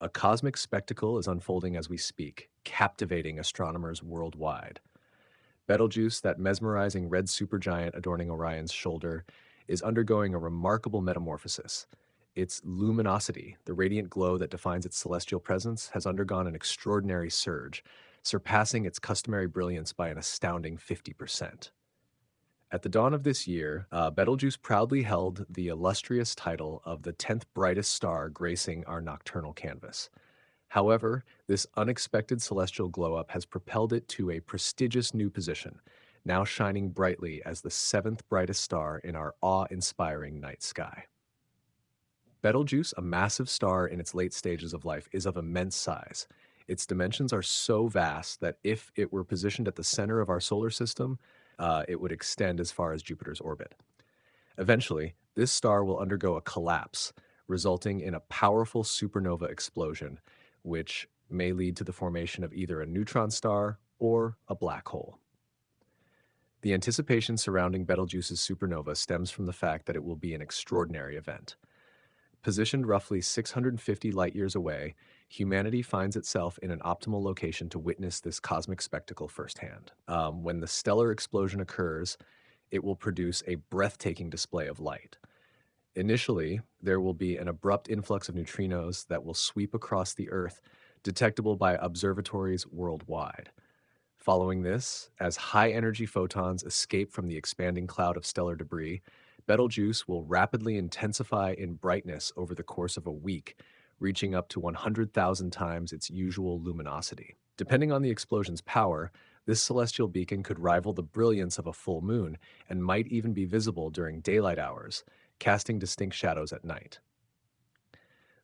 A cosmic spectacle is unfolding as we speak, captivating astronomers worldwide. Betelgeuse, that mesmerizing red supergiant adorning Orion's shoulder, is undergoing a remarkable metamorphosis. Its luminosity, the radiant glow that defines its celestial presence, has undergone an extraordinary surge, surpassing its customary brilliance by an astounding 50%. At the dawn of this year, Betelgeuse proudly held the illustrious title of the 10th brightest star gracing our nocturnal canvas. However, this unexpected celestial glow-up has propelled it to a prestigious new position, now shining brightly as the 7th brightest star in our awe-inspiring night sky. Betelgeuse, a massive star in its late stages of life, is of immense size. Its dimensions are so vast that if it were positioned at the center of our solar system, it would extend as far as Jupiter's orbit. Eventually, this star will undergo a collapse, resulting in a powerful supernova explosion, which may lead to the formation of either a neutron star or a black hole. The anticipation surrounding Betelgeuse's supernova stems from the fact that it will be an extraordinary event. Positioned roughly 650 light-years away, humanity finds itself in an optimal location to witness this cosmic spectacle firsthand. When the stellar explosion occurs, it will produce a breathtaking display of light. Initially, there will be an abrupt influx of neutrinos that will sweep across the Earth, detectable by observatories worldwide. Following this, as high-energy photons escape from the expanding cloud of stellar debris, Betelgeuse will rapidly intensify in brightness over the course of a week, reaching up to 100,000 times its usual luminosity. Depending on the explosion's power, this celestial beacon could rival the brilliance of a full moon and might even be visible during daylight hours, casting distinct shadows at night.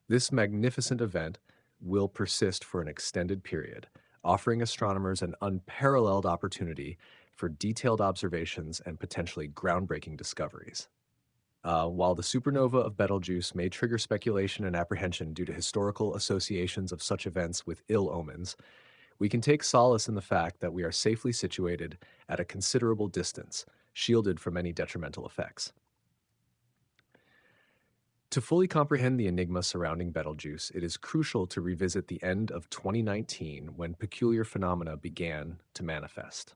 This magnificent event will persist for an extended period, offering astronomers an unparalleled opportunity for detailed observations and potentially groundbreaking discoveries. While the supernova of Betelgeuse may trigger speculation and apprehension due to historical associations of such events with ill omens, we can take solace in the fact that we are safely situated at a considerable distance, shielded from any detrimental effects. To fully comprehend the enigma surrounding Betelgeuse, it is crucial to revisit the end of 2019 when peculiar phenomena began to manifest.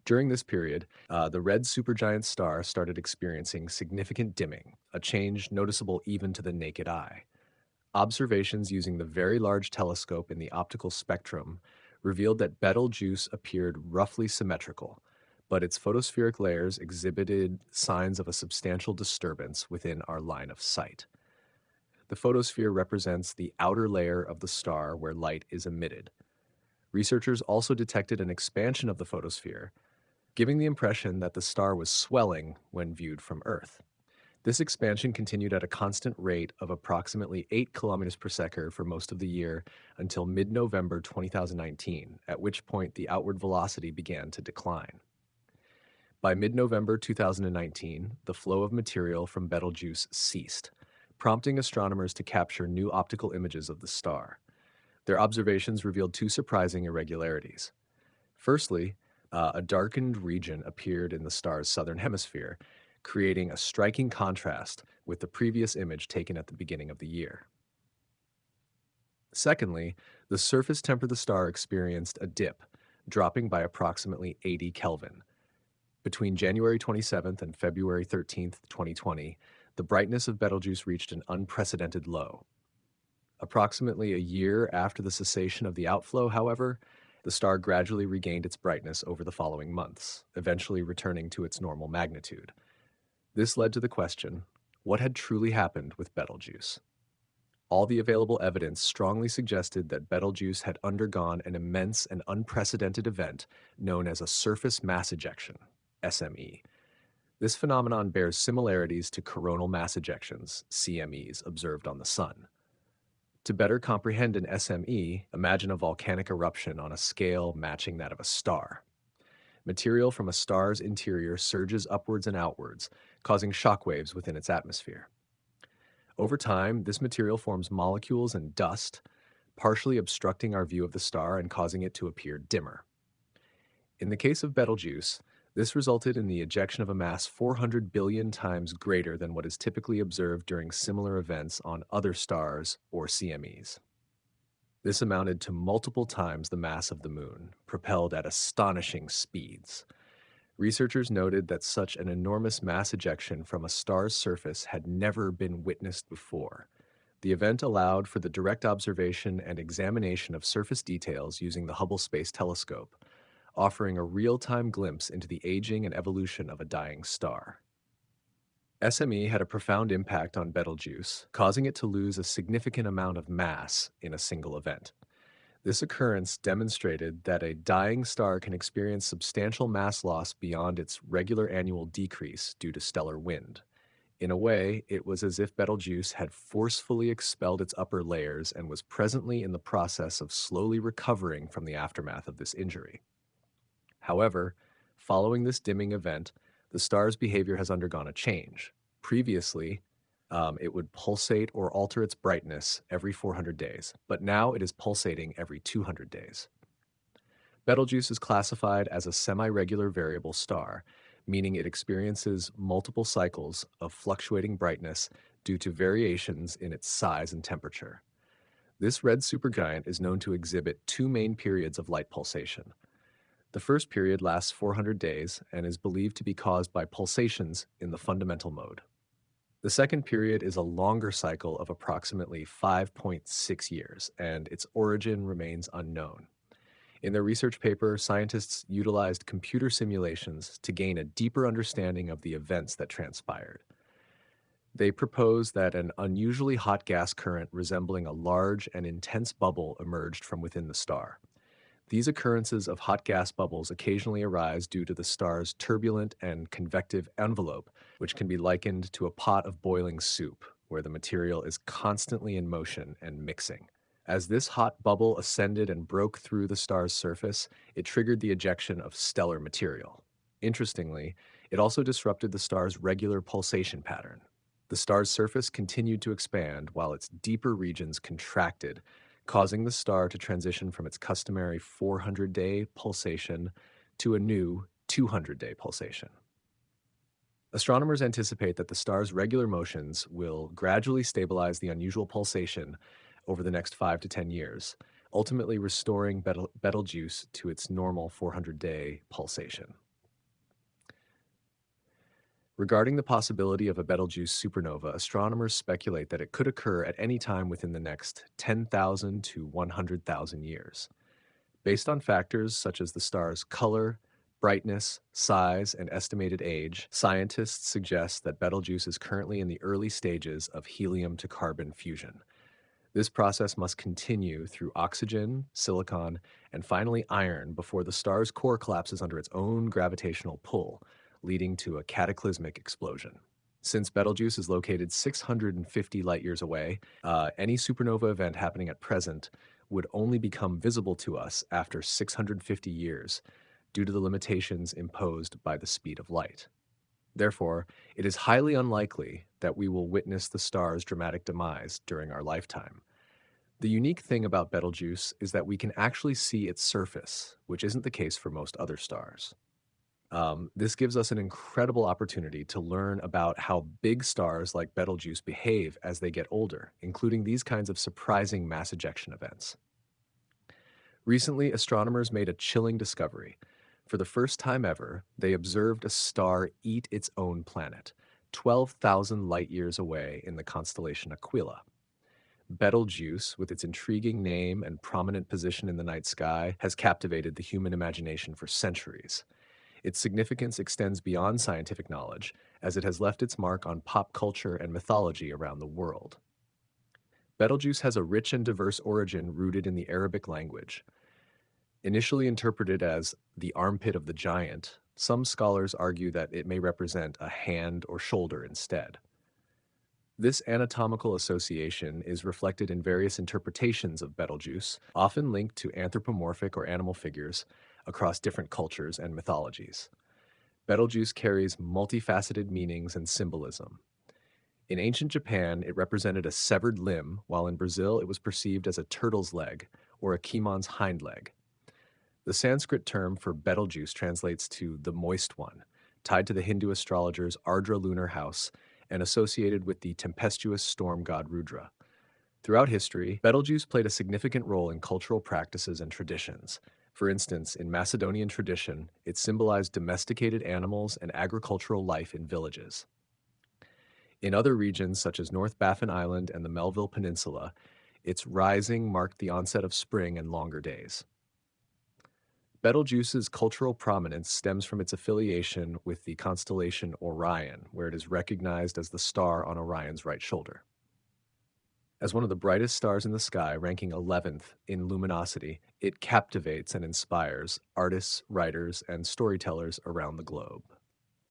During this period, the red supergiant star started experiencing significant dimming, a change noticeable even to the naked eye. Observations using the Very Large Telescope in the optical spectrum revealed that Betelgeuse appeared roughly symmetrical, but its photospheric layers exhibited signs of a substantial disturbance within our line of sight. The photosphere represents the outer layer of the star where light is emitted. Researchers also detected an expansion of the photosphere, giving the impression that the star was swelling when viewed from Earth. This expansion continued at a constant rate of approximately 8 kilometers per second for most of the year until mid-November 2019, at which point the outward velocity began to decline. By mid-November 2019, the flow of material from Betelgeuse ceased, prompting astronomers to capture new optical images of the star. Their observations revealed two surprising irregularities. Firstly, a darkened region appeared in the star's southern hemisphere, creating a striking contrast with the previous image taken at the beginning of the year. Secondly, the surface temperature of the star experienced a dip, dropping by approximately 80 Kelvin. Between January 27th and February 13th, 2020, the brightness of Betelgeuse reached an unprecedented low. Approximately a year after the cessation of the outflow, however, the star gradually regained its brightness over the following months, eventually returning to its normal magnitude. This led to the question, what had truly happened with Betelgeuse? All the available evidence strongly suggested that Betelgeuse had undergone an immense and unprecedented event known as a surface mass ejection, SME. This phenomenon bears similarities to coronal mass ejections, CMEs, observed on the Sun. To better comprehend an SME, imagine a volcanic eruption on a scale matching that of a star. Material from a star's interior surges upwards and outwards, causing shockwaves within its atmosphere. Over time, this material forms molecules and dust, partially obstructing our view of the star and causing it to appear dimmer. In the case of Betelgeuse, this resulted in the ejection of a mass 400 billion times greater than what is typically observed during similar events on other stars or CMEs. This amounted to multiple times the mass of the moon, propelled at astonishing speeds. Researchers noted that such an enormous mass ejection from a star's surface had never been witnessed before. The event allowed for the direct observation and examination of surface details using the Hubble Space Telescope, offering a real-time glimpse into the aging and evolution of a dying star. SME had a profound impact on Betelgeuse, causing it to lose a significant amount of mass in a single event. This occurrence demonstrated that a dying star can experience substantial mass loss beyond its regular annual decrease due to stellar wind. In a way, it was as if Betelgeuse had forcefully expelled its upper layers and was presently in the process of slowly recovering from the aftermath of this injury. However, following this dimming event, the star's behavior has undergone a change. Previously, it would pulsate or alter its brightness every 400 days, but now it is pulsating every 200 days. Betelgeuse is classified as a semi-regular variable star, meaning it experiences multiple cycles of fluctuating brightness due to variations in its size and temperature. This red supergiant is known to exhibit two main periods of light pulsation. The first period lasts 400 days and is believed to be caused by pulsations in the fundamental mode. The second period is a longer cycle of approximately 5.6 years, and its origin remains unknown. In their research paper, scientists utilized computer simulations to gain a deeper understanding of the events that transpired. They proposed that an unusually hot gas current resembling a large and intense bubble emerged from within the star. These occurrences of hot gas bubbles occasionally arise due to the star's turbulent and convective envelope, which can be likened to a pot of boiling soup, where the material is constantly in motion and mixing. As this hot bubble ascended and broke through the star's surface, it triggered the ejection of stellar material. Interestingly, it also disrupted the star's regular pulsation pattern. The star's surface continued to expand while its deeper regions contracted, causing the star to transition from its customary 400-day pulsation to a new 200-day pulsation. Astronomers anticipate that the star's regular motions will gradually stabilize the unusual pulsation over the next 5 to 10 years, ultimately restoring Betelgeuse to its normal 400-day pulsation. Regarding the possibility of a Betelgeuse supernova, astronomers speculate that it could occur at any time within the next 10,000 to 100,000 years. Based on factors such as the star's color, brightness, size, and estimated age, scientists suggest that Betelgeuse is currently in the early stages of helium to carbon fusion. This process must continue through oxygen, silicon, and finally iron before the star's core collapses under its own gravitational pull, leading to a cataclysmic explosion. Since Betelgeuse is located 650 light-years away, any supernova event happening at present would only become visible to us after 650 years due to the limitations imposed by the speed of light. Therefore, it is highly unlikely that we will witness the star's dramatic demise during our lifetime. The unique thing about Betelgeuse is that we can actually see its surface, which isn't the case for most other stars. This gives us an incredible opportunity to learn about how big stars like Betelgeuse behave as they get older, including these kinds of surprising mass ejection events. Recently, astronomers made a chilling discovery. For the first time ever, they observed a star eat its own planet, 12,000 light-years away in the constellation Aquila. Betelgeuse, with its intriguing name and prominent position in the night sky, has captivated the human imagination for centuries. Its significance extends beyond scientific knowledge, as it has left its mark on pop culture and mythology around the world. Betelgeuse has a rich and diverse origin rooted in the Arabic language. Initially interpreted as the armpit of the giant, some scholars argue that it may represent a hand or shoulder instead. This anatomical association is reflected in various interpretations of Betelgeuse, often linked to anthropomorphic or animal figures across different cultures and mythologies. Betelgeuse carries multifaceted meanings and symbolism. In ancient Japan, it represented a severed limb, while in Brazil it was perceived as a turtle's leg or a kimon's hind leg. The Sanskrit term for Betelgeuse translates to the moist one, tied to the Hindu astrologer's Ardra lunar house and associated with the tempestuous storm god Rudra. Throughout history, Betelgeuse played a significant role in cultural practices and traditions. For instance, in Macedonian tradition, it symbolized domesticated animals and agricultural life in villages. In other regions, such as North Baffin Island and the Melville Peninsula, its rising marked the onset of spring and longer days. Betelgeuse's cultural prominence stems from its affiliation with the constellation Orion, where it is recognized as the star on Orion's right shoulder. As one of the brightest stars in the sky, ranking 11th in luminosity, it captivates and inspires artists, writers, and storytellers around the globe.